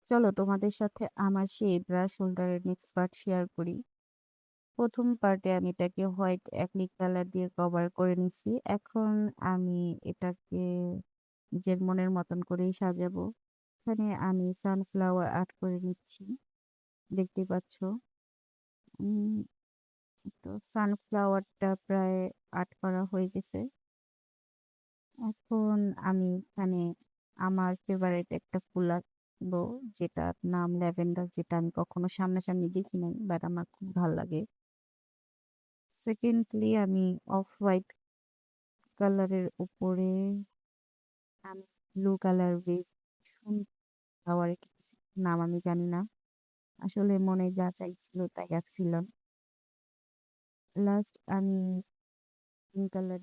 চলো তোমাদের সাথে আমার সেই ব্রাশ হোল্ডারের নেক্সট পার্ট শেয়ার করি। প্রথম পার্টে আমি এটাকে হোয়াইট অ্যাক্রিলিক কালার দিয়ে কভার করে নিছি। এখন আমি এটাকে নিজের মনের মতন করেই সাজাবো। এখানে আমি সানফ্লাওয়ার আর্ট করে নিচ্ছি, দেখতে পাচ্ছ। উম, তো সানফ্লাওয়ারটা প্রায় আর্ট করা হয়ে গেছে। এখন আমি এখানে আমার ফেভারিট একটা ফুল আঁকবো, যেটার নাম ল্যাভেন্ডার, যেটা আমি কখনো সামনাসামনি দেখি নাই, বাট আমার খুব ভালো লাগে। সেকেন্ডলি আমি অফ হোয়াইট কালারের উপরে আমি ব্লু কালার বেস ফ্লাওয়ার নাম আমি জানি না, আসলে মনে যা চাইছিল তাই আঁকছিলাম। লাস্ট আমি পিঙ্ক কালার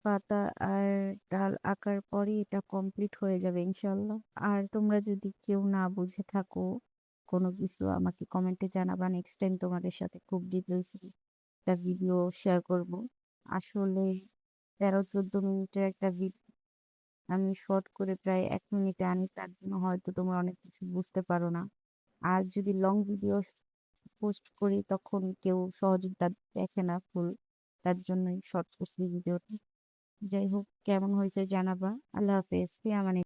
পাতা আর ডাল আঁকার পরই এটা কমপ্লিট হয়ে যাবে ইনশাল্লাহ। আর তোমরা যদি কেউ না বুঝে থাকো কোনো কিছু, আমাকে কমেন্টে জানাবা, নেক্সট টাইম তোমাদের সাথে খুব ডিটেলস একটা ভিডিও শেয়ার করব। আসলে 13-14 মিনিটের একটা ভিডিও আমি শর্ট করে প্রায় 1 মিনিটে আনি, তার জন্য হয়তো তোমরা অনেক কিছু বুঝতে পারো না। আর যদি লং ভিডিও পোস্ট করি তখন কেউ সহযোগিতা দেখে না ফুল, তার জন্যই শর্ট করছি ভিডিওটা। যাই হোক, কেমন হয়েছে জানাবা। আল্লাহ হাফেজ, ফি আমানিল্লাহ।